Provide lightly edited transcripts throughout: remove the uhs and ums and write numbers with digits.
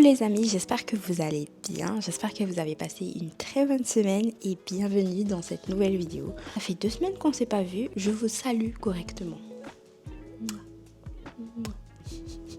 les amis, j'espère que vous allez bien, j'espère que vous avez passé une très bonne semaine et bienvenue dans cette nouvelle vidéo. Ça fait 2 semaines qu'on ne s'est pas vu, je vous salue correctement.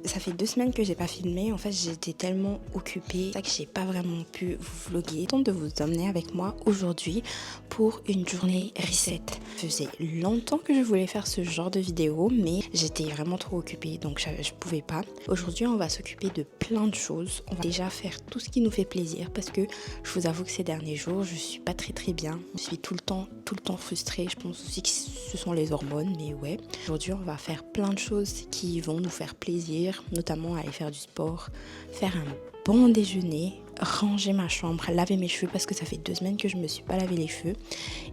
Ça fait 2 semaines que j'ai pas filmé, en fait j'étais tellement occupée que j'ai pas vraiment pu vous vlogger. Je tente de vous emmener avec moi aujourd'hui pour une journée reset. Ça faisait longtemps que je voulais faire ce genre de vidéo mais j'étais vraiment trop occupée donc je pouvais pas. Aujourd'hui on va s'occuper de plein de choses. On va déjà faire tout ce qui nous fait plaisir parce que je vous avoue que ces derniers jours je suis pas très bien. Je suis tout le temps frustrée. Je pense aussi que ce sont les hormones mais ouais. Aujourd'hui on va faire plein de choses qui vont nous faire plaisir, notamment aller faire du sport, faire un bon déjeuner, ranger ma chambre, laver mes cheveux parce que ça fait 2 semaines que je me suis pas lavé les cheveux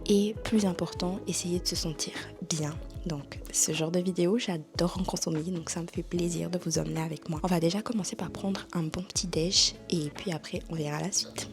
et plus important, essayer de se sentir bien. Donc ce genre de vidéo j'adore en consommer, donc ça me fait plaisir de vous emmener avec moi. On va déjà commencer par prendre un bon petit déj et puis après on verra la suite.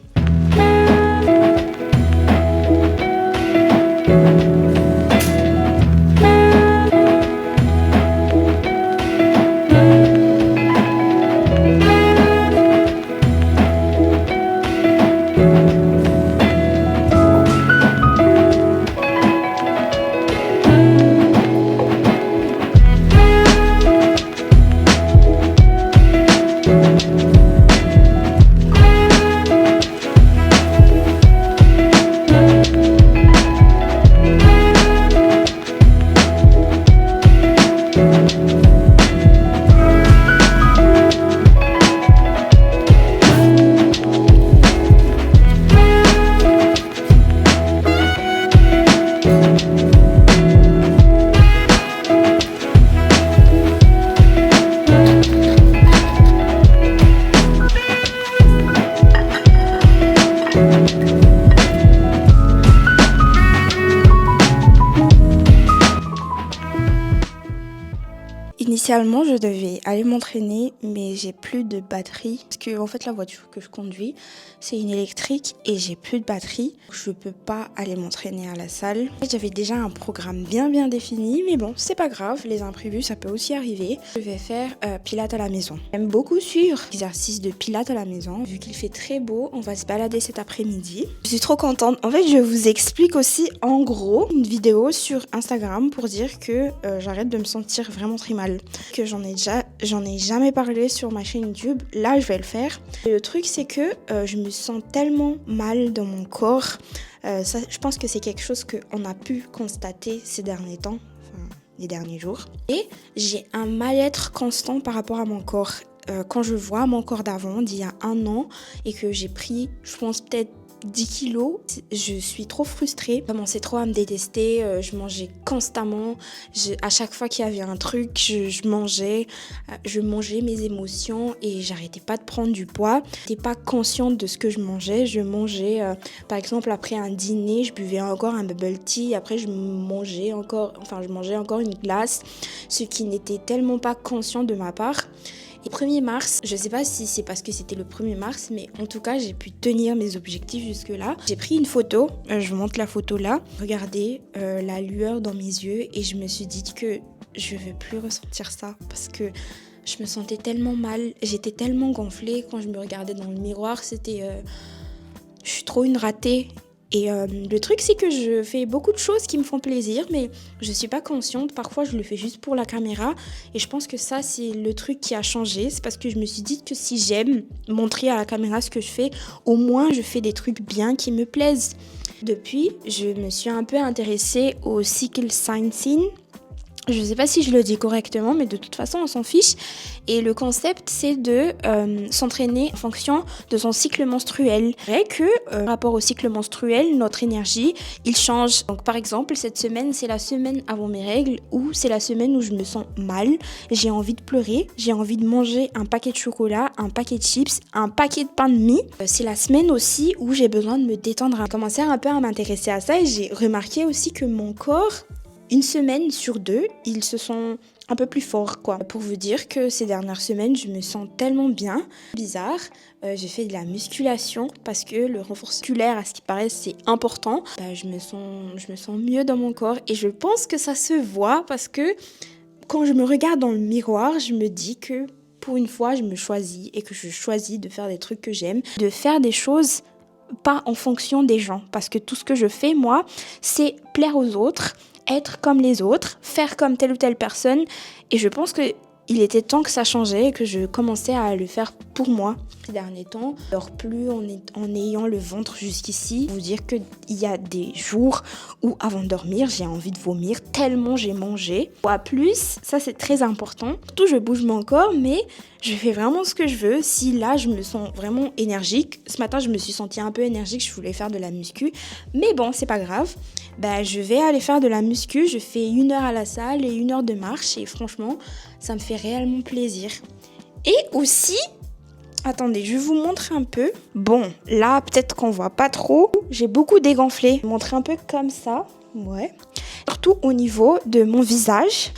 Initialement, je devais aller m'entraîner, mais j'ai plus de batterie. Parce que, en fait, la voiture que je conduis, c'est une électrique et j'ai plus de batterie. Je peux pas aller m'entraîner à la salle. J'avais déjà un programme bien défini, mais bon, c'est pas grave. Les imprévus, ça peut aussi arriver. Je vais faire pilates à la maison. J'aime beaucoup suivre l'exercice de pilates à la maison. Vu qu'il fait très beau, on va se balader cet après-midi. Je suis trop contente. En fait, je vous explique aussi, en gros, une vidéo sur Instagram pour dire que j'arrête de me sentir vraiment très mal. Que j'en ai jamais parlé sur ma chaîne YouTube. Là, je vais le faire. Et le truc, c'est que je me sens tellement mal dans mon corps. Ça, je pense que c'est quelque chose qu'on a pu constater ces derniers temps, enfin, les derniers jours. Et j'ai un mal-être constant par rapport à mon corps. Quand je vois mon corps d'avant, d'il y a 1 an, et que j'ai pris, je pense peut-être 10 kilos, je suis trop frustrée. Je commençais trop à me détester, je mangeais constamment. À chaque fois qu'il y avait un truc, je mangeais mes émotions et j'arrêtais pas de prendre du poids. J'étais pas consciente de ce que je mangeais. Je mangeais, par exemple, après un dîner, je buvais encore un bubble tea. Après, je mangeais encore une glace, ce qui n'était tellement pas conscient de ma part. Et 1er mars, je sais pas si c'est parce que c'était le 1er mars, mais en tout cas, j'ai pu tenir mes objectifs jusque-là. J'ai pris une photo, je vous montre la photo là. Regardez la lueur dans mes yeux et je me suis dit que je veux plus ressentir ça parce que je me sentais tellement mal. J'étais tellement gonflée quand je me regardais dans le miroir. C'était... je suis trop une ratée. Et le truc, c'est que je fais beaucoup de choses qui me font plaisir, mais je suis pas consciente. Parfois, je le fais juste pour la caméra. Et je pense que ça, c'est le truc qui a changé. C'est parce que je me suis dit que si j'aime montrer à la caméra ce que je fais, au moins, je fais des trucs bien qui me plaisent. Depuis, je me suis un peu intéressée au cycle sightseeing. Je ne sais pas si je le dis correctement, mais de toute façon, on s'en fiche. Et le concept, c'est de s'entraîner en fonction de son cycle menstruel. C'est vrai que, par rapport au cycle menstruel, notre énergie, il change. Donc, par exemple, cette semaine, c'est la semaine avant mes règles ou c'est la semaine où je me sens mal. J'ai envie de pleurer, j'ai envie de manger un paquet de chocolat, un paquet de chips, un paquet de pain de mie. C'est la semaine aussi où j'ai besoin de me détendre. J'ai commencé un peu à m'intéresser à ça et j'ai remarqué aussi que mon corps... 1 semaine sur 2, ils se sont un peu plus forts, quoi. Pour vous dire que ces dernières semaines, je me sens tellement bien. Bizarre, j'ai fait de la musculation parce que le renforcement musculaire, à ce qui paraît, c'est important. Je me sens mieux dans mon corps et je pense que ça se voit parce que quand je me regarde dans le miroir, je me dis que pour une fois, je me choisis et que je choisis de faire des trucs que j'aime, de faire des choses pas en fonction des gens. Parce que tout ce que je fais, moi, c'est plaire aux autres, être comme les autres, faire comme telle ou telle personne. Et je pense que il était temps que ça changeait et que je commençais à le faire pour moi. Ces derniers temps, je dors plus en ayant le ventre jusqu'ici. Vous dire qu'il y a des jours où avant de dormir, j'ai envie de vomir tellement j'ai mangé. À plus, ça c'est très important. Surtout, je bouge mon corps, mais je fais vraiment ce que je veux. Si là, je me sens vraiment énergique. Ce matin, je me suis sentie un peu énergique. Je voulais faire de la muscu. Mais bon, c'est pas grave. Je vais aller faire de la muscu. Je fais 1 heure à la salle et 1 heure de marche. Et franchement, ça me fait réellement plaisir. Et aussi, attendez, je vous montre un peu. Bon, là, peut-être qu'on voit pas trop. J'ai beaucoup dégonflé. Je vais montrer un peu comme ça. Ouais. Surtout au niveau de mon visage.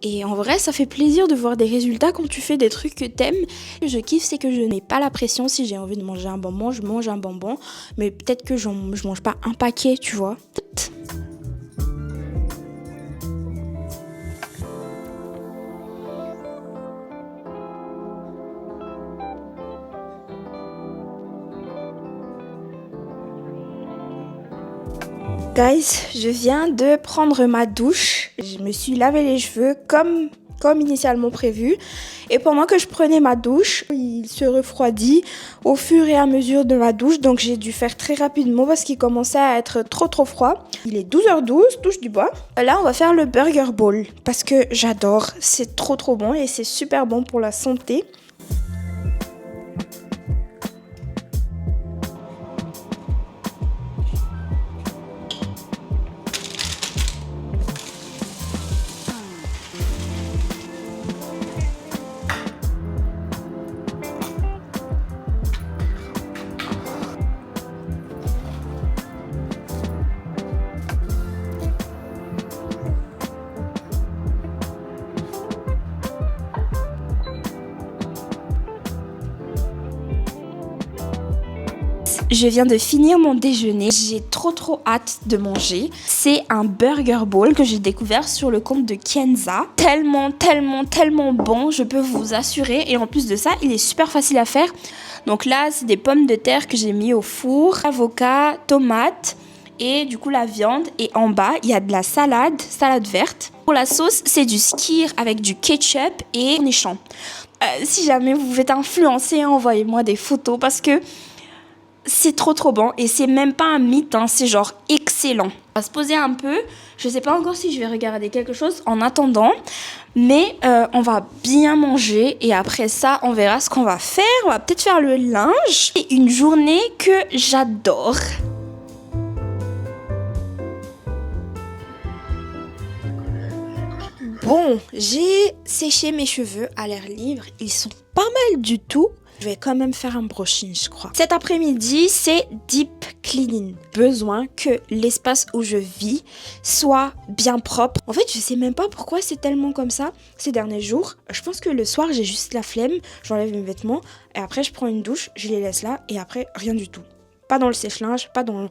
Et en vrai, ça fait plaisir de voir des résultats quand tu fais des trucs que t'aimes. Ce que je kiffe, c'est que je n'ai pas la pression. Si j'ai envie de manger un bonbon, je mange un bonbon. Mais peut-être que je mange pas un paquet, tu vois. Guys, je viens de prendre ma douche. Je me suis lavé les cheveux comme initialement prévu. Et pendant que je prenais ma douche, il se refroidit au fur et à mesure de ma douche. Donc j'ai dû faire très rapidement parce qu'il commençait à être trop froid. Il est 12h12, touche du bois. Là, on va faire le burger bowl parce que j'adore. C'est trop bon et c'est super bon pour la santé. Je viens de finir mon déjeuner. J'ai trop hâte de manger. C'est un burger bowl que j'ai découvert sur le compte de Kenza. Tellement bon, je peux vous assurer. Et en plus de ça, il est super facile à faire. Donc là, c'est des pommes de terre que j'ai mis au four, avocat, tomate et du coup la viande. Et en bas, il y a de la salade verte. Pour la sauce, c'est du skyr avec du ketchup et cornichons. Si jamais vous vous faites influencer, envoyez-moi des photos parce que c'est trop bon et c'est même pas un mythe, hein, c'est genre excellent. On va se poser un peu, je sais pas encore si je vais regarder quelque chose en attendant, mais on va bien manger et après ça on verra ce qu'on va faire. On va peut-être faire le linge. C'est une journée que j'adore. Bon, j'ai séché mes cheveux à l'air libre, ils sont pas mal du tout. Je vais quand même faire un brushing, je crois. Cet après-midi, c'est deep cleaning. Besoin que l'espace où je vis soit bien propre. En fait, je sais même pas pourquoi c'est tellement comme ça ces derniers jours. Je pense que le soir, j'ai juste la flemme. J'enlève mes vêtements et après, je prends une douche, je les laisse là et après, rien du tout. Pas dans le sèche-linge, pas dans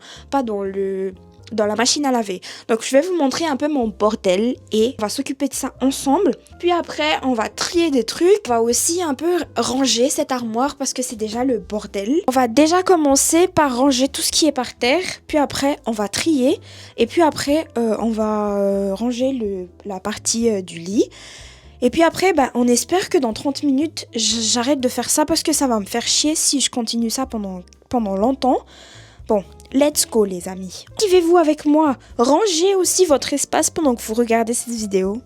la machine à laver. Donc je vais vous montrer un peu mon bordel et on va s'occuper de ça ensemble. Puis après on va trier des trucs. On va aussi un peu ranger cette armoire parce que c'est déjà le bordel. On va déjà commencer par ranger tout ce qui est par terre. Puis après on va trier. Et puis après on va ranger la partie du lit. Et puis après, on espère que dans 30 minutes, j'arrête de faire ça parce que ça va me faire chier si je continue ça pendant longtemps. Bon, let's go les amis. Activez-vous avec moi. Rangez aussi votre espace pendant que vous regardez cette vidéo.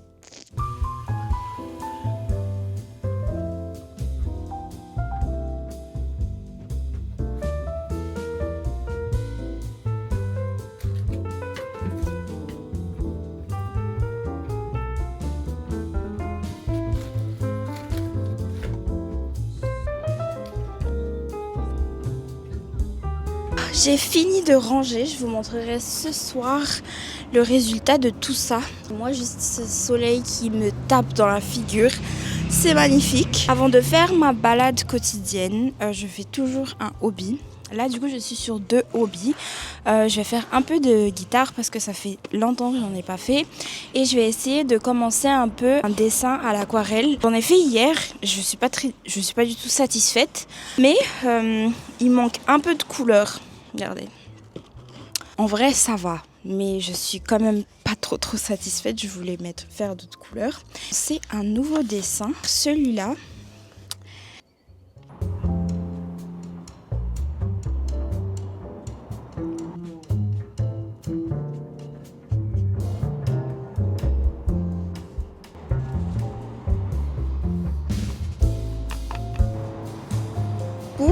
J'ai fini de ranger, je vous montrerai ce soir le résultat de tout ça. Moi, juste ce soleil qui me tape dans la figure, c'est magnifique. Avant de faire ma balade quotidienne, je fais toujours un hobby. Là, du coup, je suis sur 2 hobbies. Je vais faire un peu de guitare parce que ça fait longtemps que j'en ai pas fait. Et je vais essayer de commencer un peu un dessin à l'aquarelle. J'en ai fait hier. Je suis pas du tout satisfaite. Mais il manque un peu de couleur. Regardez. En vrai, ça va. Mais je suis quand même pas trop satisfaite. Je voulais faire d'autres couleurs. C'est un nouveau dessin. Celui-là.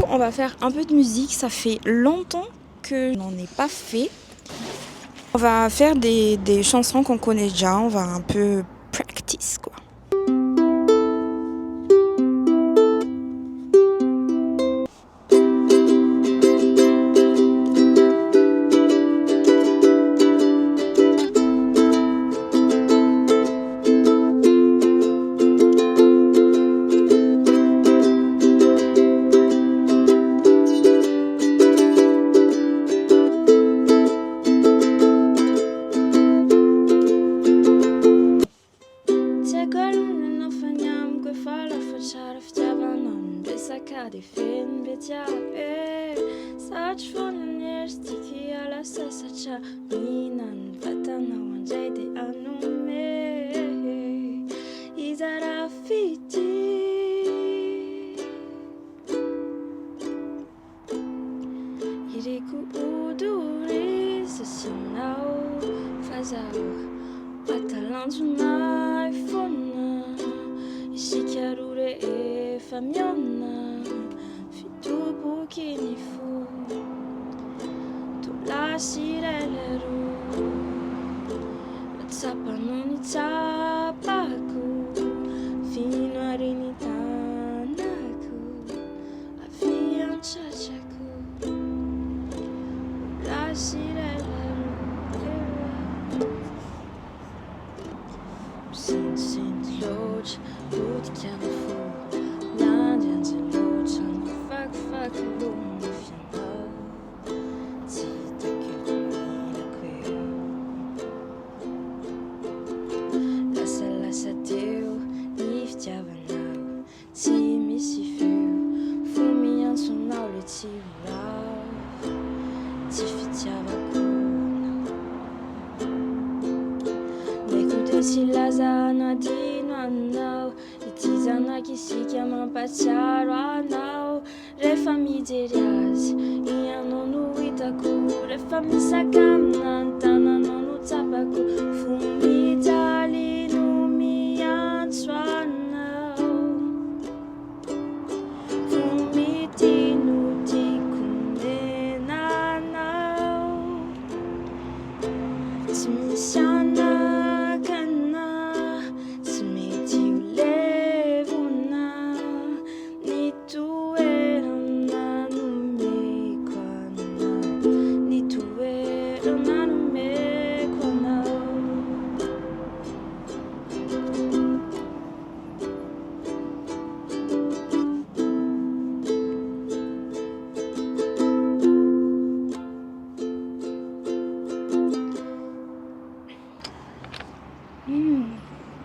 On va faire un peu de musique, ça fait longtemps que je n'en ai pas fait. On va faire des chansons qu'on connaît déjà, on va un peu practice quoi.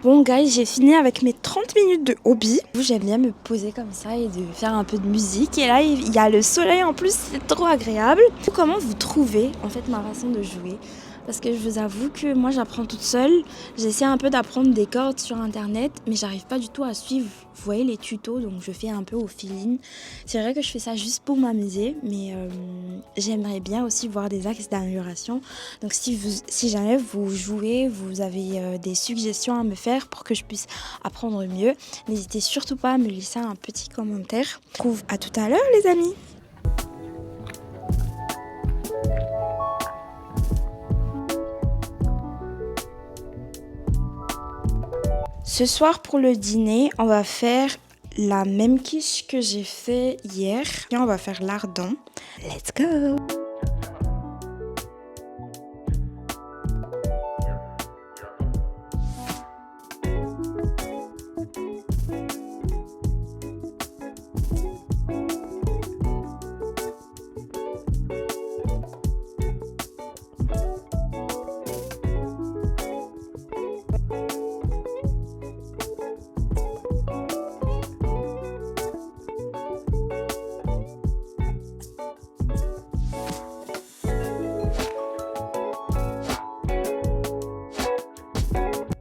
Bon guys, j'ai fini avec mes 30 minutes de hobby. J'aime bien me poser comme ça et de faire un peu de musique. Et là, il y a le soleil en plus, c'est trop agréable. Comment vous trouvez en fait ma façon de jouer ? Parce que je vous avoue que moi j'apprends toute seule. J'essaie un peu d'apprendre des cordes sur internet, mais j'arrive pas du tout à suivre, vous voyez, les tutos, donc je fais un peu au feeling. C'est vrai que je fais ça juste pour m'amuser, mais j'aimerais bien aussi voir des axes d'amélioration. Donc si jamais vous jouez, vous avez des suggestions à me faire pour que je puisse apprendre mieux, n'hésitez surtout pas à me laisser un petit commentaire. On se retrouve à tout à l'heure les amis. Ce soir pour le dîner, on va faire la même quiche que j'ai fait hier. Et on va faire lardon. Let's go!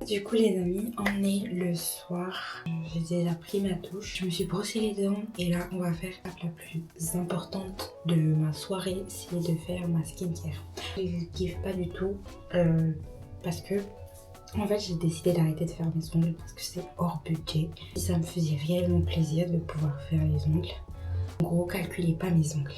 Du coup les amis, on est le soir, j'ai déjà pris ma douche, je me suis brossé les dents et là on va faire la plus importante de ma soirée, c'est de faire ma skincare. Je kiffe pas du tout parce que en fait j'ai décidé d'arrêter de faire mes ongles parce que c'est hors budget. Ça me faisait réellement plaisir de pouvoir faire les ongles. En gros, calculez pas mes ongles.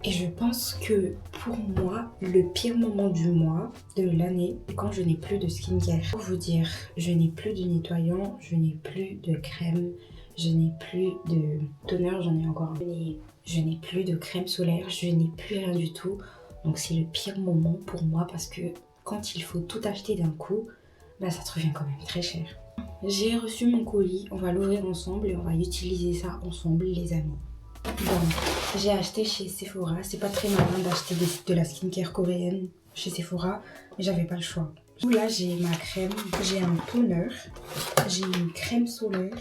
Et je pense que pour moi, le pire moment du mois, de l'année, c'est quand je n'ai plus de skincare. Pour vous dire, je n'ai plus de nettoyant, je n'ai plus de crème, je n'ai plus de toner, j'en ai encore un. Je n'ai plus de crème solaire, je n'ai plus rien du tout. Donc c'est le pire moment pour moi parce que quand il faut tout acheter d'un coup, bah ça te revient quand même très cher. J'ai reçu mon colis, on va l'ouvrir ensemble et on va utiliser ça ensemble les amis. Bon, j'ai acheté chez Sephora, c'est pas très malin d'acheter de la skincare coréenne chez Sephora, mais j'avais pas le choix. Là j'ai ma crème, j'ai un toner, j'ai une crème solaire.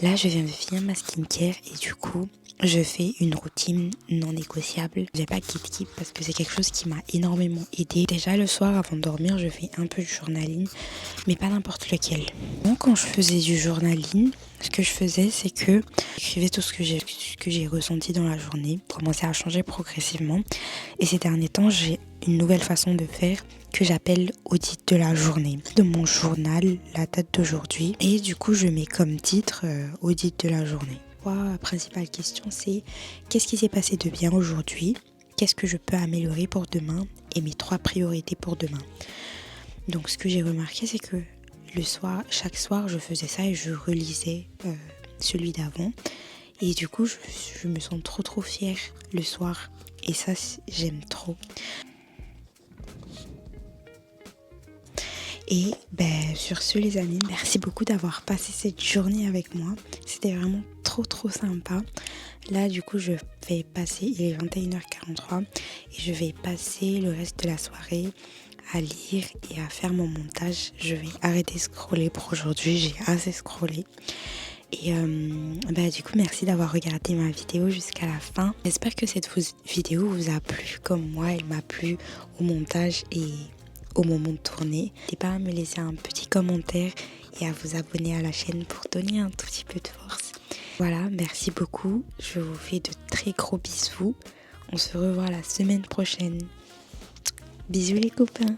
Là, je viens de finir ma skincare et du coup, je fais une routine non négociable. J'ai pas Keep parce que c'est quelque chose qui m'a énormément aidé. Déjà, le soir, avant de dormir, je fais un peu de journaling, mais pas n'importe lequel. Donc, quand je faisais du journaling, ce que je faisais, c'est que j'écrivais tout ce que j'ai ressenti dans la journée, commençait à changer progressivement. Et ces derniers temps, j'ai une nouvelle façon de faire que j'appelle audit de la journée. De mon journal, la date d'aujourd'hui. Et du coup, je mets comme titre audit de la journée. La principale question, c'est qu'est-ce qui s'est passé de bien aujourd'hui? Qu'est-ce que je peux améliorer pour demain? Et mes 3 priorités pour demain. Donc, ce que j'ai remarqué, c'est que le soir, chaque soir, je faisais ça et je relisais celui d'avant. Et du coup, je me sens trop fière le soir. Et ça, j'aime trop. Et sur ce les amis, merci beaucoup d'avoir passé cette journée avec moi. C'était vraiment trop sympa. Là du coup je vais passer, il est 21h43 et je vais passer le reste de la soirée à lire et à faire mon montage. Je vais arrêter de scroller pour aujourd'hui, j'ai assez scrollé. Et du coup merci d'avoir regardé ma vidéo jusqu'à la fin. J'espère que cette vidéo vous a plu comme moi, elle m'a plu au montage et au moment de tourner. N'hésitez pas à me laisser un petit commentaire et à vous abonner à la chaîne pour donner un tout petit peu de force. Voilà, merci beaucoup. Je vous fais de très gros bisous. On se revoit la semaine prochaine. Bisous les copains.